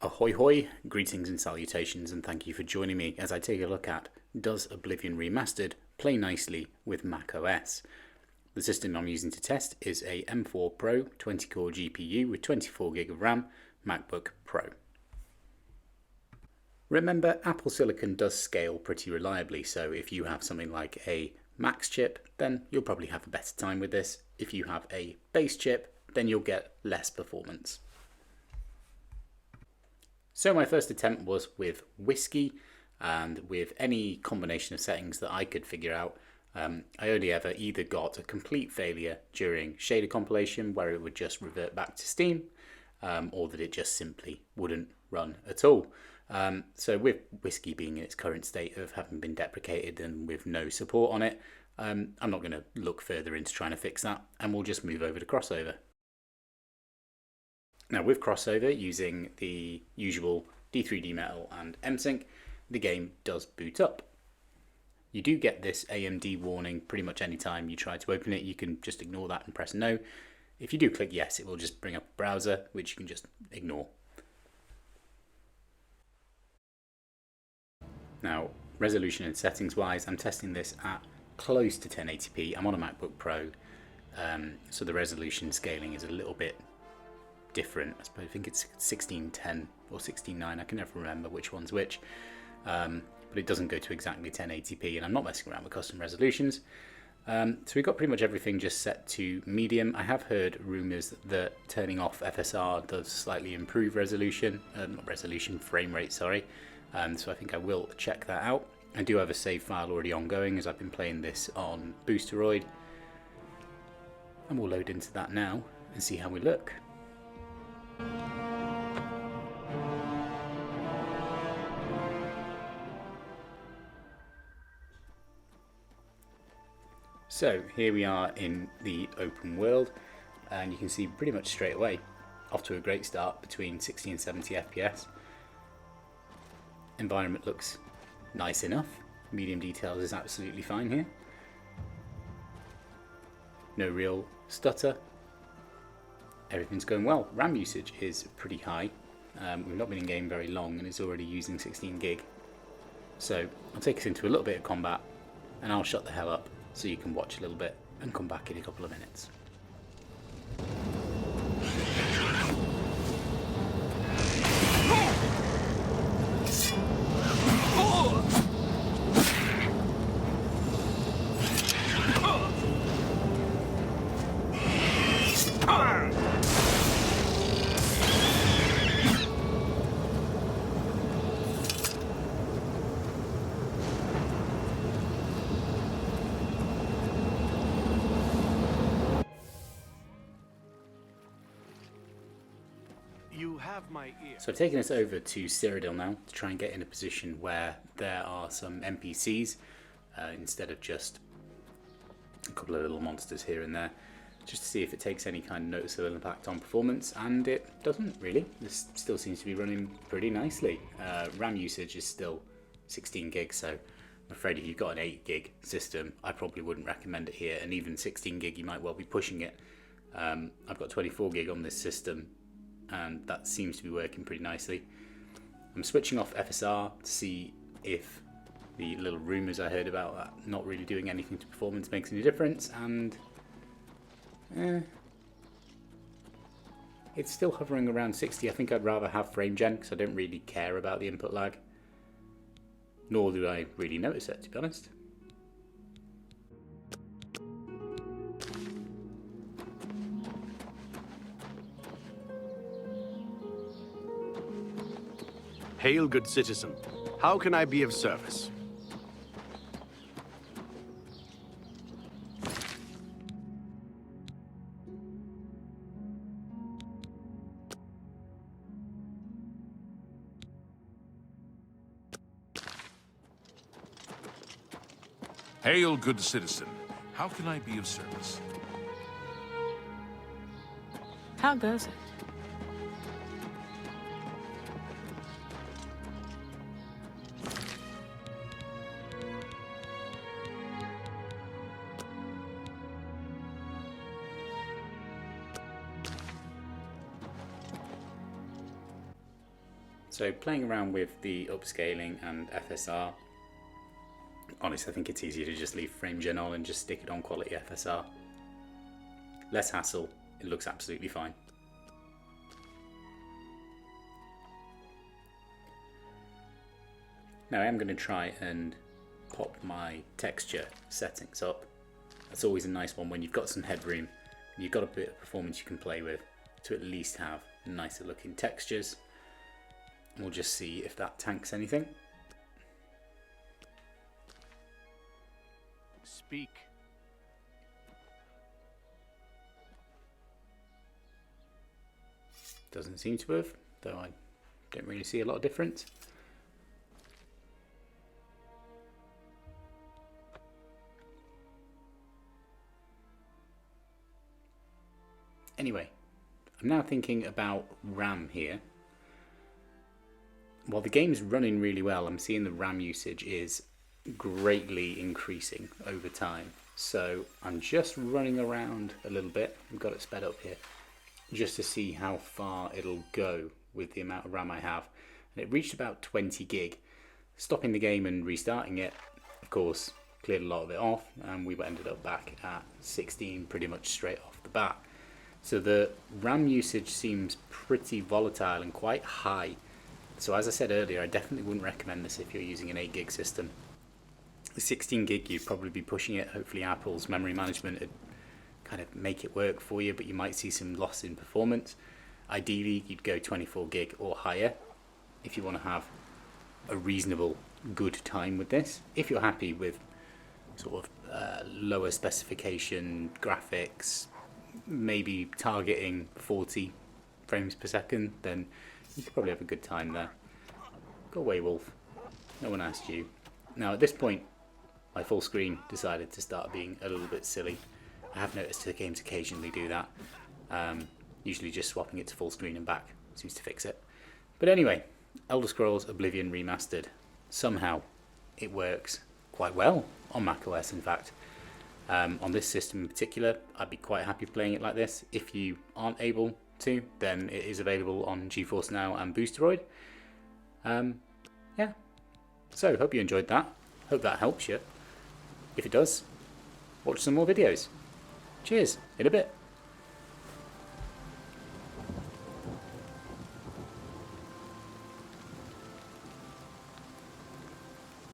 Ahoy hoy, greetings and salutations, and thank you for joining me as I take a look at does Oblivion Remastered play nicely with macOS. The system I'm using to test is a M4 Pro 20-core GPU with 24GB of RAM, MacBook Pro. Remember, Apple Silicon does scale pretty reliably, so if you have something like a Max chip, then you'll probably have a better time with this. If you have a base chip, then you'll get less performance. So my first attempt was with Whiskey, and with any combination of settings that I could figure out, I only ever either got a complete failure during shader compilation where it would just revert back to Steam, or that it just simply wouldn't run at all. So with Whiskey being in its current state of having been deprecated and with no support on it, I'm not going to look further into trying to fix that, and we'll just move over to Crossover. Now with Crossover, using the usual D3D Metal and MSync, the game does boot up. You do get this AMD warning pretty much any time you try to open it. You can just ignore that and press no. If you do click yes, it will just bring up a browser, which you can just ignore. Now, resolution and settings wise, I'm testing this at close to 1080p. I'm on a MacBook Pro, so the resolution scaling is a little bit different. I think it's 1610 or 16:9. I can never remember which one's which, but it doesn't go to exactly 1080p, and I'm not messing around with custom resolutions. So we've got pretty much everything just set to medium. I have heard rumours that turning off FSR does slightly improve resolution, not resolution, frame rate, sorry. So I think I will check that out. I do have a save file already ongoing as I've been playing this on Boosteroid, and we'll load into that now and see how we look. So here we are in the open world, and you can see pretty much straight away off to a great start between 60 and 70 FPS. Environment looks nice enough. Medium details is absolutely fine here. No real stutter. Everything's going well. RAM usage is pretty high. We've not been in game very long and it's already using 16 gig. So I'll take us into a little bit of combat and I'll shut the hell up so you can watch a little bit and come back in a couple of minutes. So I've taken us over to Cyrodiil now to try and get in a position where there are some NPCs instead of just a couple of little monsters here and there, just to see if it takes any kind of noticeable impact on performance, and it doesn't really. This still seems to be running pretty nicely. RAM usage is still 16 gig, so I'm afraid if you've got an 8 gig system, I probably wouldn't recommend it here, and even 16 gig you might well be pushing it. I've got 24 gig on this system, and that seems to be working pretty nicely. I'm switching off FSR to see if the little rumours I heard about that not really doing anything to performance makes any difference, and it's still hovering around 60. I think I'd rather have frame gen because I don't really care about the input lag, nor do I really notice it, to be honest. Hail, good citizen. How can I be of service? Hail, good citizen. How can I be of service? How goes it? So playing around with the upscaling and FSR, honestly I think it's easier to just leave frame gen on and just stick it on quality FSR. Less hassle, it looks absolutely fine. Now I am going to try and pop my texture settings up. That's always a nice one when you've got some headroom and you've got a bit of performance you can play with, to at least have nicer looking textures. We'll just see if that tanks anything. Speak. Doesn't seem to have, though I don't really see a lot of difference. Anyway, I'm now thinking about RAM here. While the game's running really well, I'm seeing the RAM usage is greatly increasing over time. So I'm just running around a little bit. I've got it sped up here just to see how far it'll go with the amount of RAM I have. And it reached about 20 gig. Stopping the game and restarting it, of course, cleared a lot of it off, and we ended up back at 16 pretty much straight off the bat. So the RAM usage seems pretty volatile and quite high. So as I said earlier, I definitely wouldn't recommend this if you're using an 8 gig system. The 16 gig, you'd probably be pushing it. Hopefully Apple's memory management would kind of make it work for you, but you might see some loss in performance. Ideally, you'd go 24 gig or higher if you want to have a reasonable good time with this. If you're happy with sort of lower specification graphics, maybe targeting 40 frames per second, then you could probably have a good time there. Go away, Wolf. No one asked you. Now at this point, my full screen decided to start being a little bit silly. I have noticed the games occasionally do that. Usually just swapping it to full screen and back seems to fix it. But anyway, Elder Scrolls Oblivion Remastered. Somehow it works quite well on macOS, in fact. On this system in particular, I'd be quite happy playing it like this. If you aren't able to, then it is available on GeForce Now and Boosteroid. Yeah, so hope you enjoyed that. Hope that helps you. If it does, watch some more videos. Cheers, in a bit.